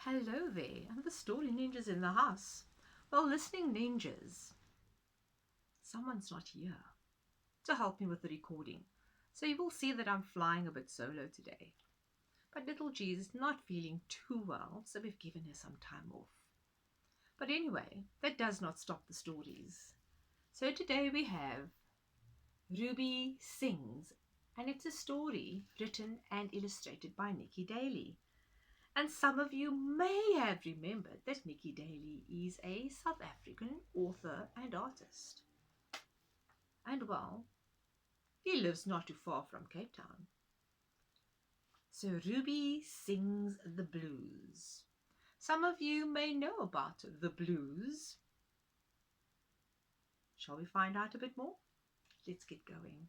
Hello there, and the story ninjas in the house. Well, listening ninjas, someone's not here to help me with the recording, so you will see that I'm flying a bit solo today. But little G is not feeling too well, so we've given her some time off. But anyway, that does not stop the stories. So today we have Ruby Sings, and it's a story written and illustrated by Nikki Daly. And some of you may have remembered that Nikki Daly is a South African author and artist. And well, he lives not too far from Cape Town. So Ruby Sings the Blues. Some of you may know about the blues. Shall we find out a bit more? Let's get going.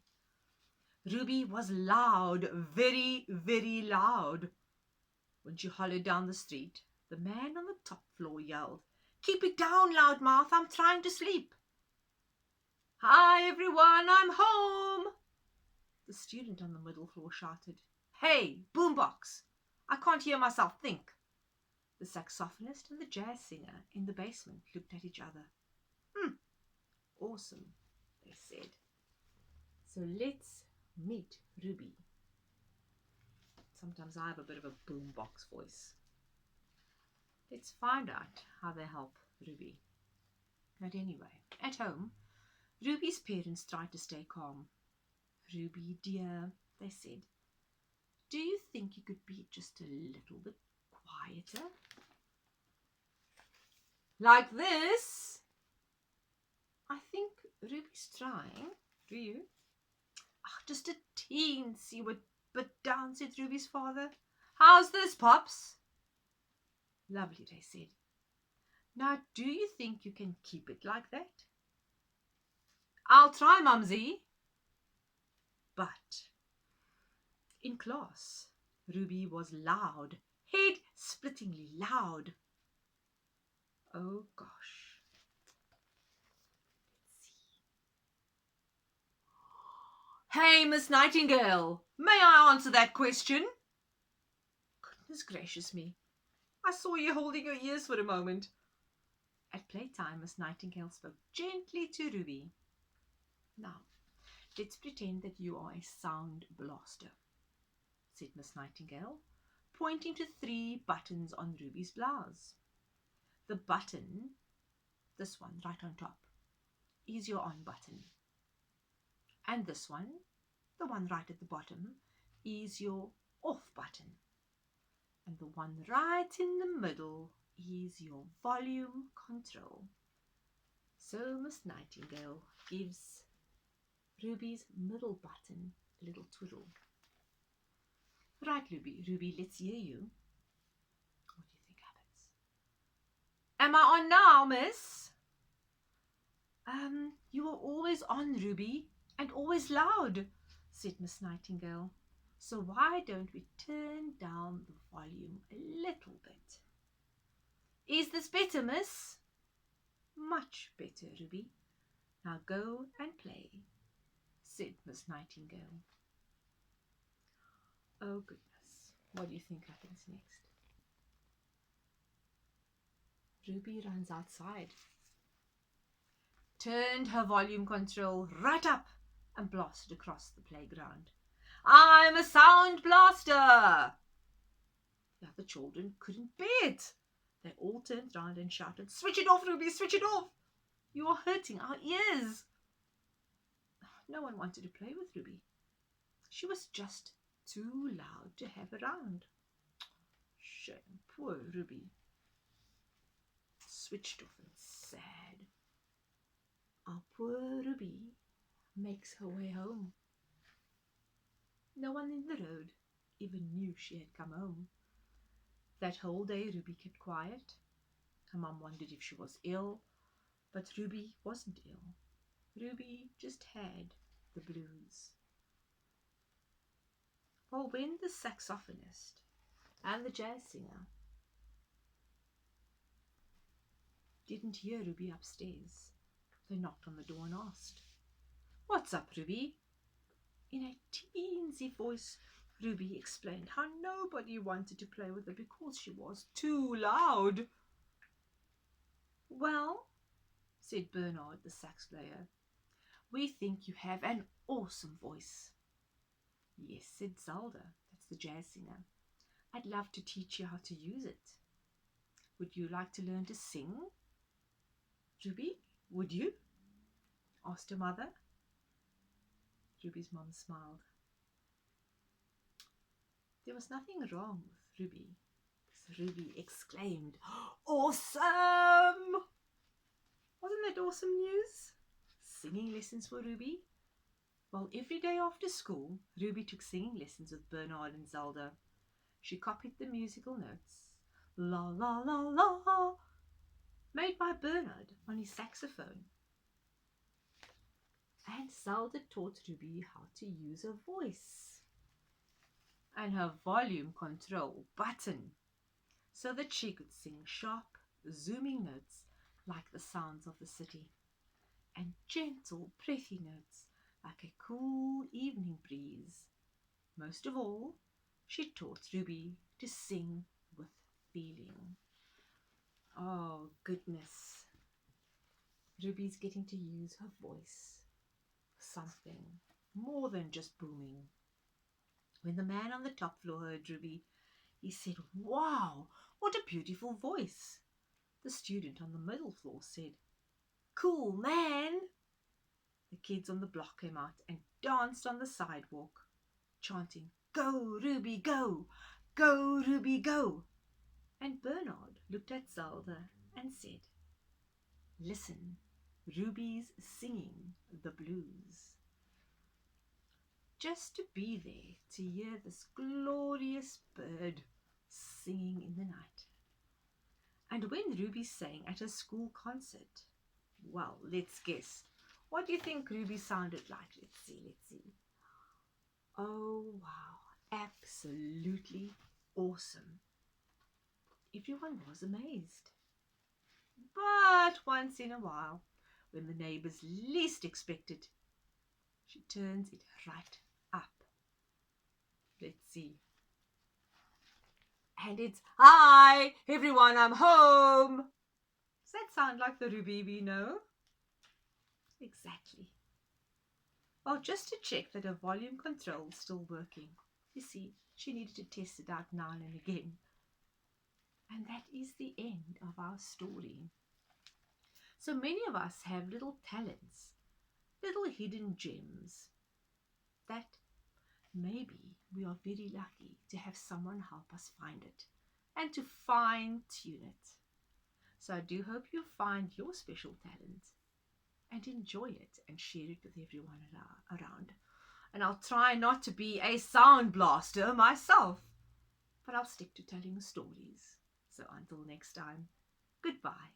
Ruby was loud, very, very loud. When she hollered down the street, the man on the top floor yelled, "Keep it down, loudmouth, I'm trying to sleep." "Hi, everyone, I'm home." The student on the middle floor shouted, "Hey, boombox, I can't hear myself think." The saxophonist and the jazz singer in the basement looked at each other. Awesome, they said. So let's meet Ruby. Sometimes I have a bit of a boombox voice. Let's find out how they help Ruby. But anyway, at home, Ruby's parents tried to stay calm. "Ruby, dear," they said, "do you think you could be just a little bit quieter? Like this?" "I think Ruby's trying. Do you?" Just a teensy bit down," said Ruby's father. "How's this, Pops?" "Lovely," they said. "Now, do you think you can keep it like that?" "I'll try, Mumsy." But in class, Ruby was loud, head-splittingly loud. Oh gosh. Let's see. "Hey, Miss Nightingale, may I answer that question?" Goodness gracious me. I saw you holding your ears for a moment. At playtime, Miss Nightingale spoke gently to Ruby. "Now, let's pretend that you are a sound blaster," said Miss Nightingale, pointing to 3 buttons on Ruby's blouse. The button, this one right on top, is your on button. And this one, the one right at the bottom, is your off button. And the one right in the middle is your volume control. So Miss Nightingale gives Ruby's middle button a little twiddle. "Right, Ruby, let's hear you." What do you think happens? "Am I on now, miss?" You are always on, Ruby, and always loud," said Miss Nightingale. "So why don't we turn down the volume a little bit?" "Is this better, miss?" "Much better, Ruby. Now go and play," said Miss Nightingale. Oh goodness, what do you think happens next? Ruby runs outside, turned her volume control right up, and blasted across the playground. "I'm a sound blaster!" The other children couldn't bear it. They all turned round and shouted, "Switch it off, Ruby, switch it off! You are hurting our ears." No one wanted to play with Ruby. She was just too loud to have around. Shame, poor Ruby. Switched off and sad. Our poor Ruby makes her way home. No one in the road even knew she had come home. That whole day Ruby kept quiet. Her mum wondered if she was ill, but Ruby wasn't ill. Ruby just had the blues. Well, when the saxophonist and the jazz singer didn't hear Ruby upstairs, they knocked on the door and asked, "What's up, Ruby?" In a teensy voice, Ruby explained how nobody wanted to play with her because she was too loud. "Well," said Bernard, the sax player, "we think you have an awesome voice." "Yes," said Zelda, that's the jazz singer. "I'd love to teach you how to use it. Would you like to learn to sing?" "Ruby, would you?" asked her mother. Ruby's mom smiled. There was nothing wrong with Ruby, because Ruby exclaimed, "Awesome!" Wasn't that awesome news? Singing lessons for Ruby? Well, every day after school, Ruby took singing lessons with Bernard and Zelda. She copied the musical notes, la la la la, made by Bernard on his saxophone. And Zelda taught Ruby how to use her voice and her volume control button so that she could sing sharp, zooming notes like the sounds of the city, and gentle, breathy notes like a cool evening breeze. Most of all, she taught Ruby to sing with feeling. Oh, goodness. Ruby's getting to use her voice for something more than just booming. When the man on the top floor heard Ruby, he said, "Wow, what a beautiful voice." The student on the middle floor said, "Cool, man." The kids on the block came out and danced on the sidewalk, chanting, "Go, Ruby, go! Go, Ruby, go!" And Bernard looked at Zelda and said, "Listen, Ruby's singing the blues." Just to be there to hear this glorious bird singing in the night. And when Ruby sang at a school concert, well, let's guess. What do you think Ruby sounded like? Let's see. Oh, wow. Absolutely awesome. Everyone was amazed. But once in a while, when the neighbors least expected, she turns it right up. Let's see. And it's, "Hi, everyone, I'm home." Does that sound like the Ruby we know? Exactly. Well, just to check that her volume control is still working. You see, she needed to test it out now and again. And that is the end of our story. So many of us have little talents, little hidden gems that maybe we are very lucky to have someone help us find it and to fine-tune it. So I do hope you find your special talent and enjoy it and share it with everyone around. And I'll try not to be a sound blaster myself, but I'll stick to telling stories. So until next time, goodbye.